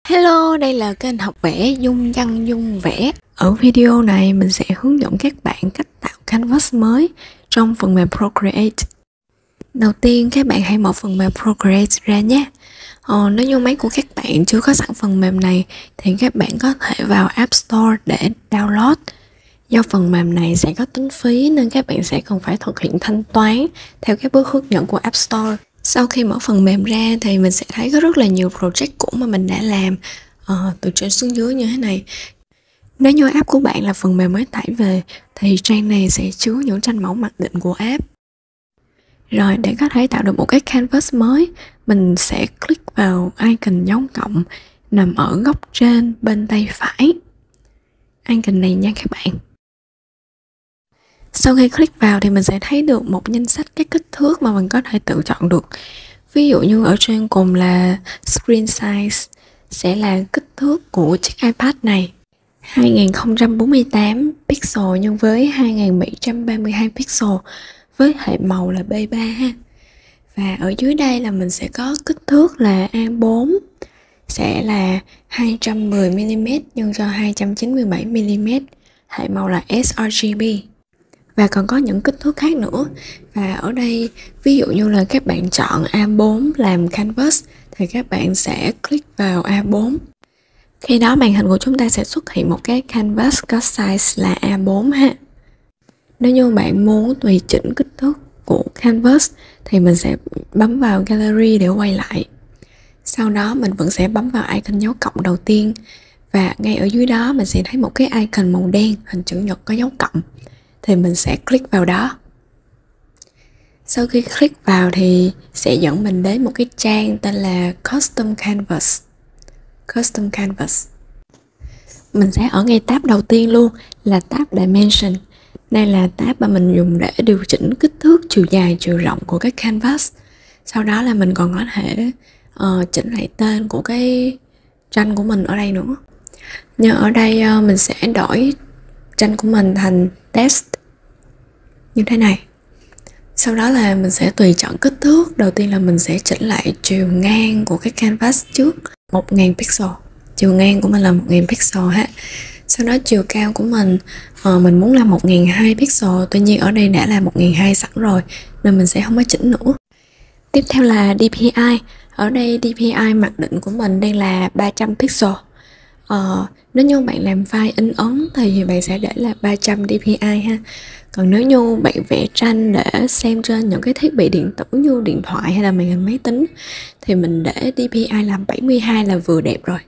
Hello, đây là kênh học vẽ Dung Văn Dung Vẽ. Ở video này mình sẽ hướng dẫn các bạn cách tạo canvas mới trong phần mềm Procreate. Đầu tiên các bạn hãy mở phần mềm Procreate ra nhé. Nếu như máy của các bạn chưa có sẵn phần mềm này thì các bạn có thể vào App Store để download. Do phần mềm này sẽ có tính phí nên các bạn sẽ cần phải thực hiện thanh toán theo các bước hướng dẫn của App Store. Sau khi mở phần mềm ra thì mình sẽ thấy có rất là nhiều project cũ mà mình đã làm từ trên xuống dưới như thế này. Nếu như app của bạn là phần mềm mới tải về thì trang này sẽ chứa những tranh mẫu mặc định của app. Rồi để có thể tạo được một cái canvas mới, mình sẽ click vào icon dấu cộng nằm ở góc trên bên tay phải. Icon này nha các bạn. Sau khi click vào thì mình sẽ thấy được một danh sách các kích thước mà mình có thể tự chọn được. Ví dụ như ở trên cùng là screen size sẽ là kích thước của chiếc iPad này 2048 pixel nhân với 2732 pixel với hệ màu là B3 ha. Và ở dưới đây là mình sẽ có kích thước là A4 sẽ là 210mm nhân cho 297mm, hệ màu là sRGB. Và còn có những kích thước khác nữa. Và ở đây ví dụ như là các bạn chọn A4 làm canvas thì các bạn sẽ click vào A4. Khi đó màn hình của chúng ta sẽ xuất hiện một cái canvas có size là A4 ha. Nếu như bạn muốn tùy chỉnh kích thước của canvas thì mình sẽ bấm vào gallery để quay lại. Sau đó mình vẫn sẽ bấm vào icon dấu cộng đầu tiên. Và ngay ở dưới đó mình sẽ thấy một cái icon màu đen hình chữ nhật có dấu cộng. Thì mình sẽ click vào đó. Sau khi click vào thì sẽ dẫn mình đến một cái trang tên là Custom Canvas. Custom Canvas. Mình sẽ ở ngay tab đầu tiên luôn là tab Dimension. Đây là tab mà mình dùng để điều chỉnh kích thước, chiều dài, chiều rộng của cái canvas. Sau đó là mình còn có thể chỉnh lại tên của cái tranh của mình ở đây nữa. Nhưng ở đây mình sẽ đổi tranh của mình thành test như thế này. Sau đó là mình sẽ tùy chọn kích thước. Đầu tiên là mình sẽ chỉnh lại chiều ngang của cái canvas trước 1000 pixel. Chiều ngang của mình là 1000 pixel ha. Sau đó chiều cao của mình muốn là 1002 pixel. Tuy nhiên ở đây đã là 1002 sẵn rồi nên mình sẽ không có chỉnh nữa. Tiếp theo là DPI. Ở đây DPI mặc định của mình đang là 300 pixel. Nếu như bạn làm file in ấn thì bạn sẽ để là 300 DPI ha. Còn nếu như bạn vẽ tranh để xem trên những cái thiết bị điện tử như điện thoại hay là màn hình máy tính thì mình để DPI là 72 là vừa đẹp rồi.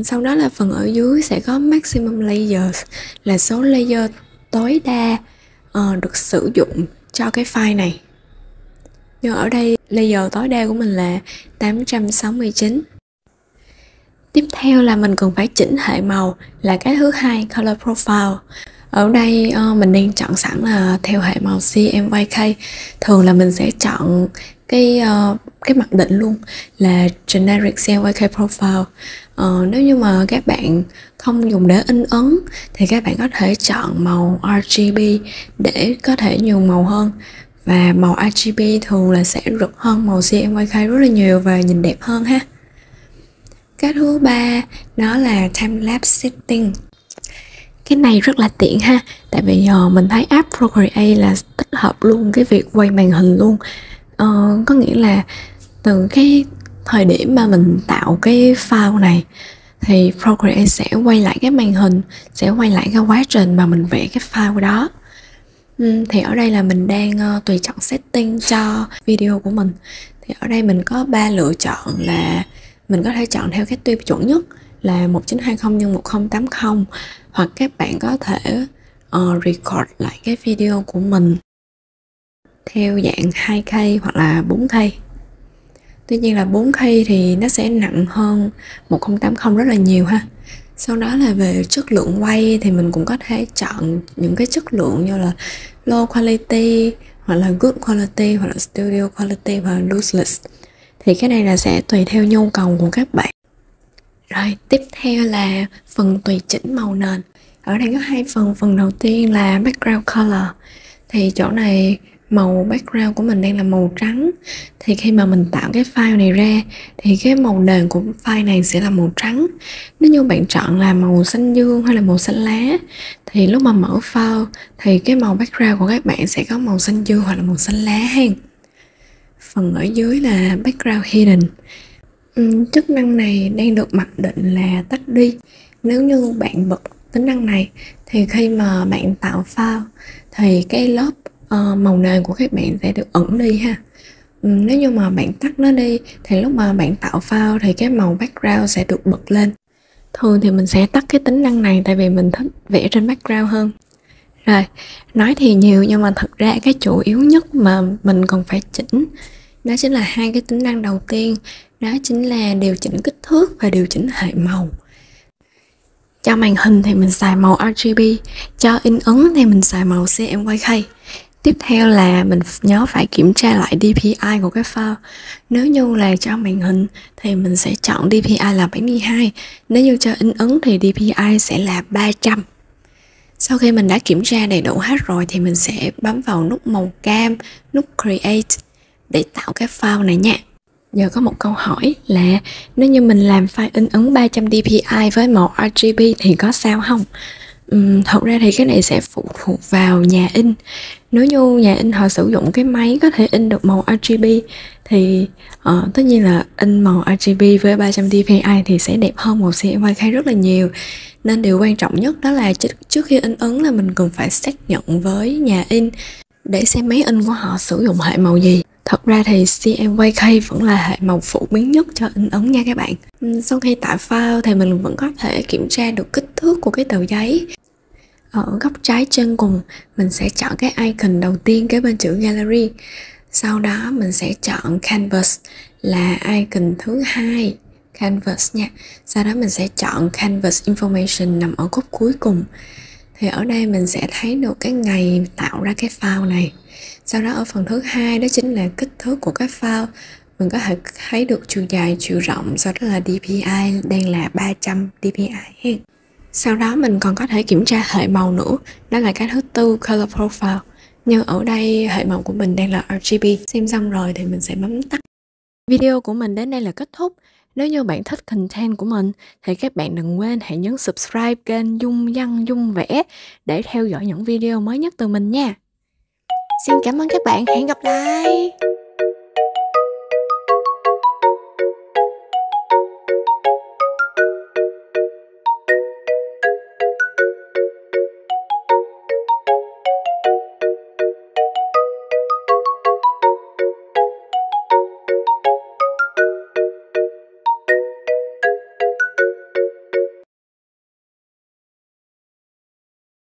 Sau đó là phần ở dưới sẽ có maximum layers là số layer tối đa được sử dụng cho cái file này. Nhưng ở đây layer tối đa của mình là 869. Tiếp theo là mình cần phải chỉnh hệ màu là cái thứ hai, color profile. Ở đây mình đang chọn sẵn là theo hệ màu CMYK. Thường là mình sẽ chọn cái mặc định luôn là generic CMYK profile. Nếu như mà các bạn không dùng để in ấn thì các bạn có thể chọn màu RGB để có thể nhiều màu hơn. Và màu RGB thường là sẽ rực hơn màu CMYK rất là nhiều và nhìn đẹp hơn ha. Cái thứ ba đó là time-lapse setting. Cái này rất là tiện ha. Tại vì mình thấy app Procreate là tích hợp luôn cái việc quay màn hình luôn. Có nghĩa là từ cái thời điểm mà mình tạo cái file này thì Procreate sẽ quay lại cái màn hình, sẽ quay lại cái quá trình mà mình vẽ cái file đó. Thì ở đây là mình đang tùy chọn setting cho video của mình. Thì ở đây mình có 3 lựa chọn là mình có thể chọn theo cái tiêu chuẩn nhất là 1920 x 1080, hoặc các bạn có thể record lại cái video của mình theo dạng 2K hoặc là 4K. Tuy nhiên là 4K thì nó sẽ nặng hơn 1080 rất là nhiều ha. Sau đó là về chất lượng quay thì mình cũng có thể chọn những cái chất lượng như là low quality hoặc là good quality hoặc là studio quality hoặc là lossless. Thì cái này là sẽ tùy theo nhu cầu của các bạn. Rồi tiếp theo là phần tùy chỉnh màu nền. Ở đây có hai phần. Phần đầu tiên là background color. Thì chỗ này màu background của mình đang là màu trắng, thì khi mà mình tạo cái file này ra thì cái màu nền của file này sẽ là màu trắng. Nếu như bạn chọn là màu xanh dương hay là màu xanh lá thì lúc mà mở file thì cái màu background của các bạn sẽ có màu xanh dương hoặc là màu xanh lá hen. Phần ở dưới là background hidden. Chức năng này đang được mặc định là tắt đi. Nếu như bạn bật tính năng này thì khi mà bạn tạo file thì cái lớp màu nền của các bạn sẽ được ẩn đi ha. Nếu như mà bạn tắt nó đi thì lúc mà bạn tạo file thì cái màu background sẽ được bật lên. Thường thì mình sẽ tắt cái tính năng này tại vì mình thích vẽ trên background hơn. Rồi, nói thì nhiều nhưng mà thật ra cái chủ yếu nhất mà mình còn phải chỉnh đó chính là hai cái tính năng đầu tiên, đó chính là điều chỉnh kích thước và điều chỉnh hệ màu. Cho màn hình thì mình xài màu RGB, cho in ấn thì mình xài màu CMYK. Tiếp theo là mình nhớ phải kiểm tra lại DPI của cái file. Nếu như là cho màn hình thì mình sẽ chọn DPI là 72. Nếu như cho in ấn thì DPI sẽ là 300. Sau khi mình đã kiểm tra đầy đủ hết rồi thì mình sẽ bấm vào nút màu cam, nút Create để tạo cái file này nha. Giờ có một câu hỏi là nếu như mình làm file in ấn 300 DPI với màu RGB thì có sao không? Thật ra thì cái này sẽ phụ thuộc vào nhà in. Nếu như nhà in họ sử dụng cái máy có thể in được màu RGB thì tất nhiên là in màu RGB với 300 DPI thì sẽ đẹp hơn màu CMYK rất là nhiều. Nên điều quan trọng nhất đó là trước khi in ấn là mình cần phải xác nhận với nhà in để xem máy in của họ sử dụng hệ màu gì. Thật ra thì CMYK vẫn là hệ màu phổ biến nhất cho in ấn nha các bạn. Sau khi tạo file thì mình vẫn có thể kiểm tra được kích thước của cái tờ giấy. Ở góc trái trên cùng mình sẽ chọn cái icon đầu tiên kế bên chữ gallery. Sau đó mình sẽ chọn canvas là icon thứ hai, canvas nha. Sau đó mình sẽ chọn canvas information nằm ở góc cuối cùng. Thì ở đây mình sẽ thấy được cái ngày tạo ra cái file này. Sau đó ở phần thứ hai đó chính là kích thước của cái file. Mình có thể thấy được chiều dài, chiều rộng, sau đó là DPI đang là 300 DPI hen. Sau đó mình còn có thể kiểm tra hệ màu nữa, đó là cái thứ tư, color profile. Nhưng ở đây hệ màu của mình đang là RGB. Xem xong rồi thì mình sẽ bấm tắt. Video của mình đến đây là kết thúc. Nếu như bạn thích content của mình thì các bạn đừng quên hãy nhấn subscribe kênh Dung Văn Dung Vẽ để theo dõi những video mới nhất từ mình nha. Xin cảm ơn các bạn, hẹn gặp lại.